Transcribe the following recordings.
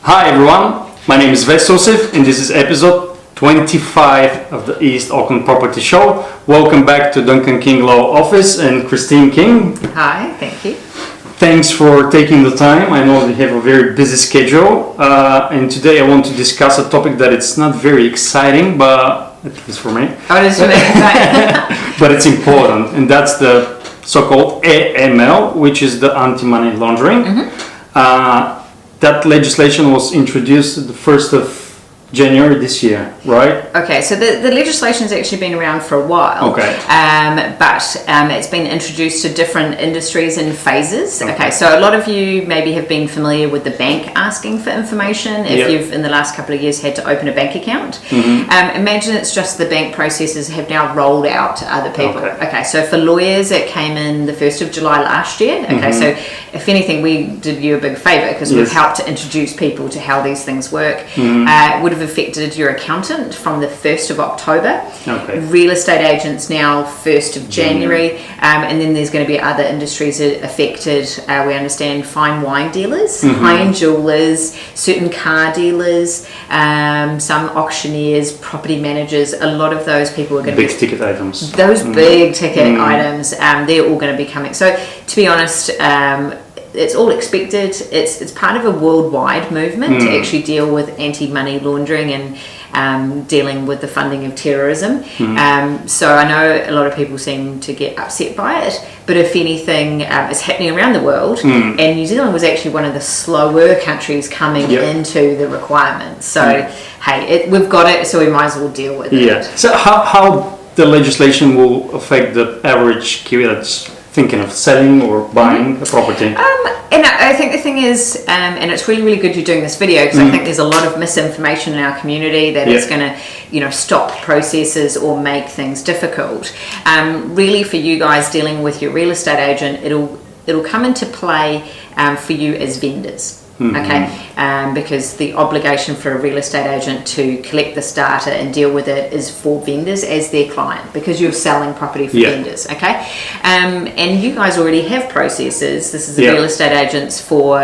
Hi everyone, my name is Vess Rusev and this is episode 25 of the East Auckland Property Show. Welcome back to Duncan King Law office and Kristine King. Hi, thank you. Thanks for taking the time. I know we have a very busy schedule and today I want to discuss a topic that it's not very exciting, but at least for me. Oh, it is for me. But it's important, and that's the so-called AML, which is the anti-money laundering. That legislation was introduced the 1st of January this year, right? Okay, so the legislation's actually been around for a while. Okay. But it's been introduced to different industries in phases. Okay, so a lot of you maybe have been familiar with the bank asking for information if you've in the last couple of years had to open a bank account. Imagine it's just the bank processes have now rolled out to other people. Okay, so for lawyers it came in the 1st of July last year. Okay, so if anything we did you a big favour because we've helped to introduce people to how these things work. It would have affected your accountant from the 1st of October. Real estate agents now 1st of January, and then there's going to be other industries affected. We understand fine wine dealers, high-end jewelers, certain car dealers, some auctioneers, property managers. A lot of those people are going to big ticket items. Those big ticket items, they're all going to be coming. So to be honest, it's all expected. It's part of a worldwide movement to actually deal with anti-money laundering and dealing with the funding of terrorism. So I know a lot of people seem to get upset by it, but if anything, it's happening around the world, and New Zealand was actually one of the slower countries coming into the requirements. So hey, we've got it, so we might as well deal with it. So how the legislation will affect the average Kiwi that's thinking of selling or buying a property? And I think the thing is, and it's really, really good you're doing this video because I think there's a lot of misinformation in our community that it's going to, stop processes or make things difficult. Really, for you guys dealing with your real estate agent, it'll come into play for you as vendors. Because the obligation for a real estate agent to collect this data and deal with it is for vendors as their client because you're selling property for vendors, and you guys already have processes. This is the real estate agents for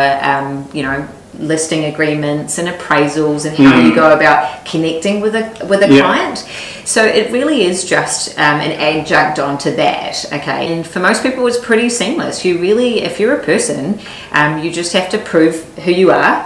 listing agreements and appraisals and how you go about connecting with a client. So it really is just an adjunct onto that, and for most people it's pretty seamless. You really, if you're a person, you just have to prove who you are,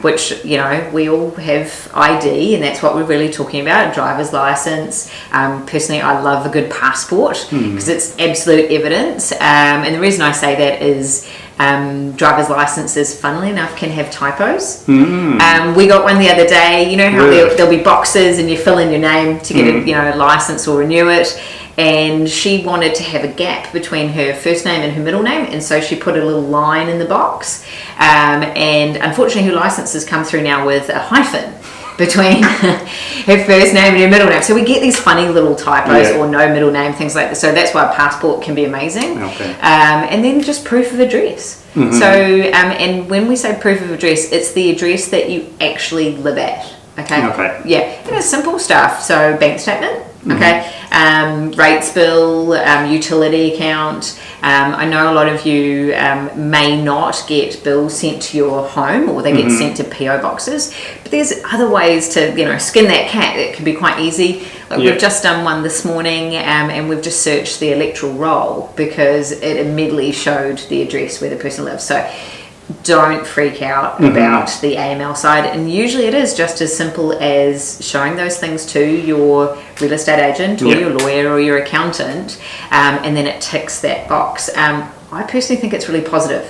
which we all have ID, and that's what we're really talking about, a driver's license. Personally, I love a good passport because it's absolute evidence, and the reason I say that is driver's licenses, funnily enough, can have typos. We got one the other day. You know how there'll be boxes and you fill in your name to get a license or renew it, and she wanted to have a gap between her first name and her middle name, and so she put a little line in the box, and unfortunately her license has come through now with a hyphen between her first name and her middle name. So we get these funny little typos or no middle name, things like that. So that's why a passport can be amazing. And then just proof of address. So, and when we say proof of address, it's the address that you actually live at. And it's simple stuff. So bank statement, rates bill, utility account. I know a lot of you may not get bills sent to your home, or they get sent to PO boxes, but there's other ways to skin that cat. It can be quite easy. We've just done one this morning, and we've just searched the electoral roll because it immediately showed the address where the person lives. So don't freak out about the AML side, and usually it is just as simple as showing those things to your real estate agent or your lawyer or your accountant, and then it ticks that box. I personally think it's really positive.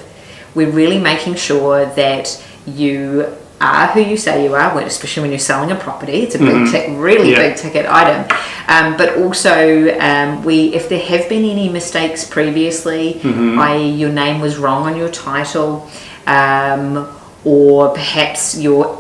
We're really making sure that you are who you say you are, especially when you're selling a property. It's a big big ticket item, but also if there have been any mistakes previously, i.e. your name was wrong on your title, or perhaps your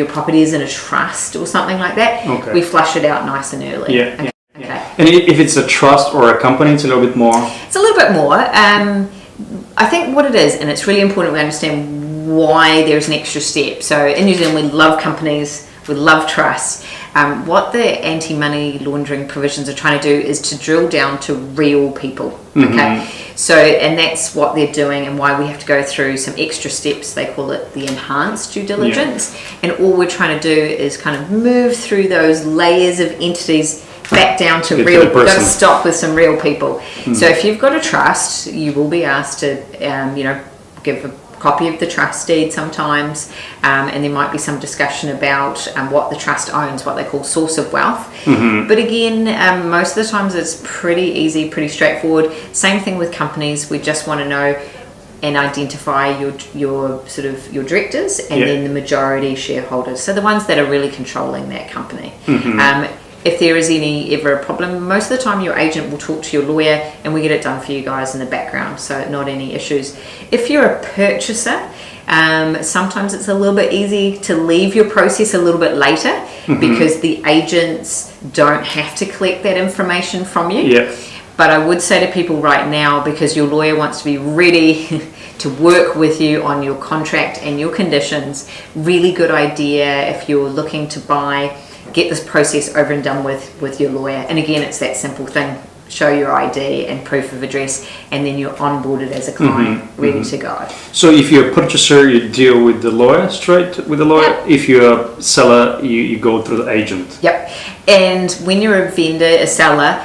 property is in a trust or something like that, we flush it out nice and early. And if it's a trust or a company, it's a little bit more? It's a little bit more. I think what it is, and it's really important we understand why there's an extra step. So in New Zealand we love companies, we love trusts, What the anti-money laundering provisions are trying to do is to drill down to real people. Okay, so and that's what they're doing, and why we have to go through some extra steps. They call it the enhanced due diligence, and all we're trying to do is kind of move through those layers of entities back down to real. We've got to stop with some real people. So if you've got a trust, you will be asked to, give a copy of the trust deed sometimes, and there might be some discussion about what the trust owns, what they call source of wealth. But again, most of the times it's pretty easy, pretty straightforward. Same thing with companies. We just want to know and identify your sort of your directors and then the majority shareholders, so the ones that are really controlling that company. If there is ever a problem, most of the time your agent will talk to your lawyer and we get it done for you guys in the background, so not any issues. If you're a purchaser, sometimes it's a little bit easy to leave your process a little bit later because the agents don't have to collect that information from you. But I would say to people right now, because your lawyer wants to be ready to work with you on your contract and your conditions, really good idea if you're looking to buy, get this process over and done with your lawyer. And again, it's that simple thing: show your ID and proof of address, and then you're onboarded as a client, ready to go. So if you're a purchaser, you deal with the lawyer, straight with the lawyer. If you're a seller, you go through the agent. And when you're a vendor, a seller,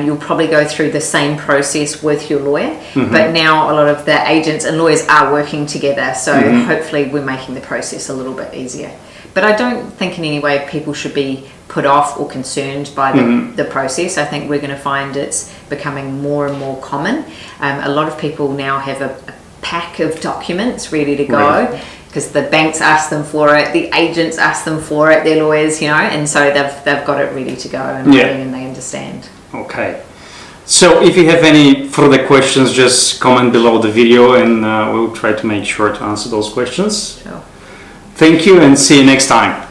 you'll probably go through the same process with your lawyer. But now a lot of the agents and lawyers are working together, so hopefully we're making the process a little bit easier. But I don't think in any way people should be put off or concerned by the process. I think we're going to find it's becoming more and more common. A lot of people now have a pack of documents ready to go, because the banks ask them for it, the agents ask them for it, their lawyers, and so they've got it ready to go and they understand. Okay. So if you have any further questions, just comment below the video and we'll try to make sure to answer those questions. Sure. Thank you and see you next time.